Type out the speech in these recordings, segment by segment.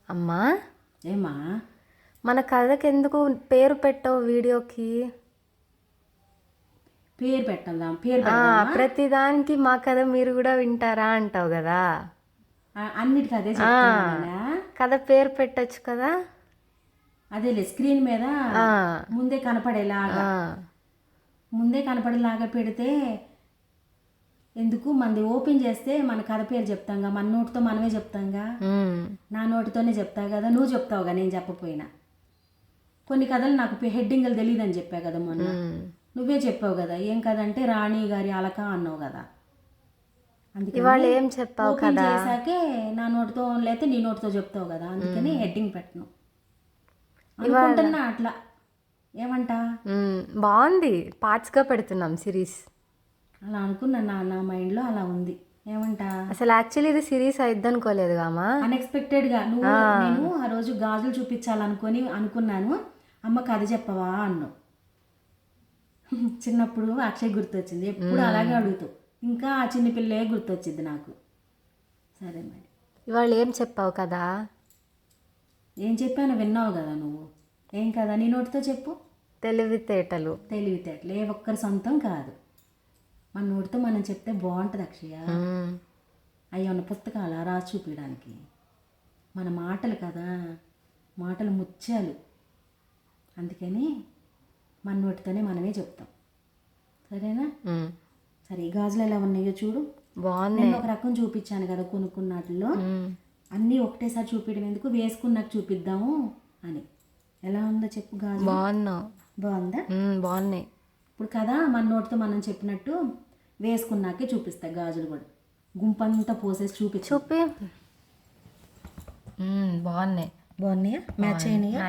అమ్మా, ఏమా మన కథకి ఎందుకు పేరు పెట్టవు వీడియోకి? పేరు పెట్టందాం, పేరు పెడదామా? ప్రతిదానికి మా కథ మీరు కూడా వింటారా అంటావు కదా. అన్నిటికీ అదే చెప్తున్నానా? కథ పేరు పెట్టచ్చు కదా. అదేలే, స్క్రీన్ మీద ముందే కనపడేలాగా పెడితే ఎందుకు మంది ఓపెన్ చేస్తే మన కథ పేరు చెప్తాంగా, మన నోటితో మనమే చెప్తాంగా. నా నోటితోనే చెప్తా కదా, నువ్వు చెప్తావుగా నేను చెప్పపోయినా. కొన్ని కథలు నాకు హెడ్డింగ్లు తెలియదని చెప్పా కదా మొన్న, నువ్వే చెప్పావు కదా. ఏం కథ అంటే రాణి గారి అలక అన్నావు కదా. అందుకే ఇవాళ ఏం చెప్పావు కదా చేసాకే నా నోటితో లేకపోతే నీ నోటితో చెప్తావు కదా, అందుకని హెడ్డింగ్ పెట్టను అనుకుంటున్నా. అట్లా ఏమంటా? బాగుంది, పార్ట్స్గా పెడుతున్నాం సిరీస్. అలా అనుకున్నా, నా మైండ్లో అలా ఉంది. ఏమంటా? అసలు యాక్చువల్లీ ఇది సిరీస్ అయిద్ది అనుకోలేదు కామా. అన్ఎక్స్పెక్టెడ్గా నేను ఆ రోజు గాజులు అనుకున్నాను. అమ్మ కథ చెప్పవా అన్నావు. చిన్నప్పుడు అక్షయ్ గుర్తొచ్చింది, ఎప్పుడు అలాగే అడుగుతావు. ఇంకా ఆ చిన్నపిల్లే గుర్తొచ్చింది నాకు. సరే మరి ఇవాళ ఏం చెప్పావు కదా? ఏం చెప్పాను విన్నావు కదా నువ్వు. ఏం కదా నీ నోటితో చెప్పు. తెలివితేటలు ఏ ఒక్కరి సొంతం కాదు, మన నోటితో మనం చెప్తే బాగుంటుంది అక్షయ. అవి ఉన్న పుస్తకాలు రాసి చూపించడానికి. మన మాటలు కదా, మాటలు ముత్యాలు. అందుకని మన నోటితోనే మనమే చెప్తాం. సరేనా? సరే, ఈ గాజులు ఎలా ఉన్నాయో చూడు. బాగుంది. నేను ఒక రకం చూపించాను కదా కొనుక్కున్నట్లో, అన్నీ ఒకటేసారి చూపించడం ఎందుకు, వేసుకున్నాక చూపిద్దాము అని. ఎలా ఉందో చెప్పు గాజు. బాగుందా? బాగున్నాయి. ఇప్పుడు కదా మన నోటితో మనం చెప్పినట్టు వేసుకున్నాకే చూపిస్తా గాజులు కూడా. గుంపంతా పోసేసి చూపి బాగున్నాయా? మ్యాచ్ అయినాయా?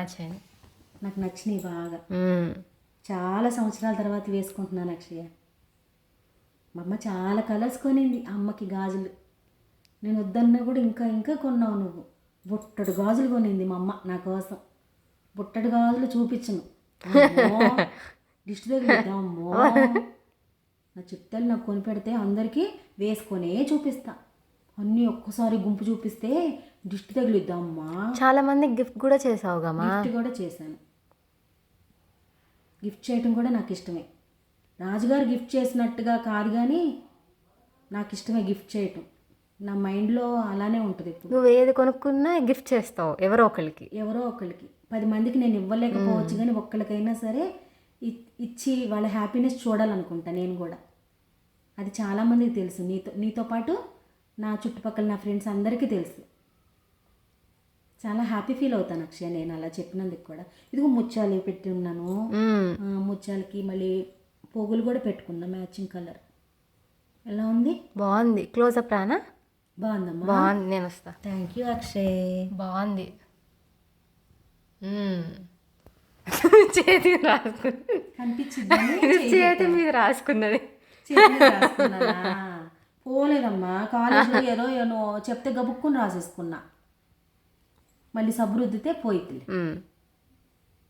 నాకు నచ్చినాయి బాగా. చాలా సంవత్సరాల తర్వాత వేసుకుంటున్నాను అక్షయ. మా అమ్మ చాలా కలర్స్ కొనింది అమ్మకి గాజులు. నేను వద్దన్నా కూడా ఇంకా కొన్నావు నువ్వు. బుట్టడు గాజులు కొనింది మా అమ్మ నా కోసం. బుట్టడు గాజులు చూపించను, దిష్టి తగిలిద్దామో. నా చిట్టాలు నాకు కొని పెడితే అందరికీ వేసుకొనే చూపిస్తా. అన్నీ ఒక్కసారి గుంపు చూపిస్తే దిష్టి తగిలిద్దామమ్మా. చాలా మంది గిఫ్ట్ కూడా చేసావు కమ్మా. గిఫ్ట్ కూడా చేశాను. గిఫ్ట్ చేయటం కూడా నాకు ఇష్టమే. రాజుగారు గిఫ్ట్ చేసినట్టుగా కాదు, కానీ నాకు ఇష్టమే గిఫ్ట్ చేయటం. నా మైండ్లో అలానే ఉంటుంది. ఇప్పుడు నువ్వు ఏది కొనుక్కున్నా గిఫ్ట్ చేస్తావు ఎవరో ఒకరికి. 10 మందికి నేను ఇవ్వలేకపోవచ్చు, కానీ ఒక్కరికైనా సరే ఇచ్చి వాళ్ళ హ్యాపీనెస్ చూడాలనుకుంటా నేను కూడా. అది చాలామందికి తెలుసు, నీతో పాటు నా చుట్టుపక్కల నా ఫ్రెండ్స్ అందరికీ తెలుసు. చాలా హ్యాపీ ఫీల్ అవుతాను అక్షయ నేను అలా చెప్పినందుకు కూడా. ఇదిగో ముత్యాలు పెట్టి ఉన్నాను. ముత్యాలకి మళ్ళీ పోగులు కూడా పెట్టుకున్నా, మ్యాచింగ్ కలర్. ఎలా ఉంది? బాగుంది. క్లోజప్ రానా? బాగుందమ్మా. బాగుంది, నేను వస్తా. Thank you Akshay. బాగుంది. చేతి రాసుకున్నది కనిపించింది. చేతి మీద రాసుకున్నది. పోలేదమ్మా, కాలేజీలో ఏదో చెప్తే గబుక్కుని రాసేసుకున్నా. మళ్ళీ సబ్బు రుద్దితే పోయిద్ది.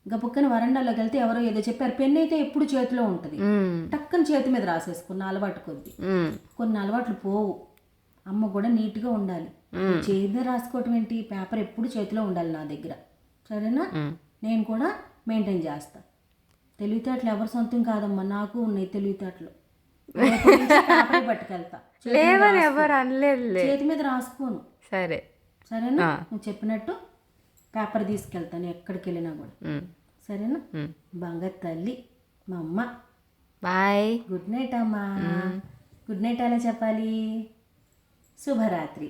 గబుక్కని వరండాలోకి వెళ్తే ఎవరో ఏదో చెప్పారు. పెన్ అయితే ఎప్పుడు చేతిలో ఉంటుంది, టక్కని చేతి మీద రాసేసుకున్న అలవాటు కొద్ది. కొన్ని అలవాట్లు పోవు. అమ్మ కూడా నీట్గా ఉండాలి. చేతి మీద రాసుకోవటం ఏంటి, పేపర్ ఎప్పుడు చేతిలో ఉండాలి నా దగ్గర. సరేనా? నేను కూడా మెయింటైన్ చేస్తా. తెలివితేటలు ఎవరి సొంతం కాదమ్మా, నాకు ఉన్నాయి తెలివితేటలు. పట్టుకెళ్తా, చేతి మీద రాసుకోను. సరేనా? నువ్వు చెప్పినట్టు పేపర్ తీసుకెళ్తాను ఎక్కడికి వెళ్ళినా కూడా. సరేనా? బంగారు తల్లి మా అమ్మ. బాయ్. గుడ్ నైట్ అమ్మా. గుడ్ నైట్ అలా చెప్పాలి. శుభరాత్రి.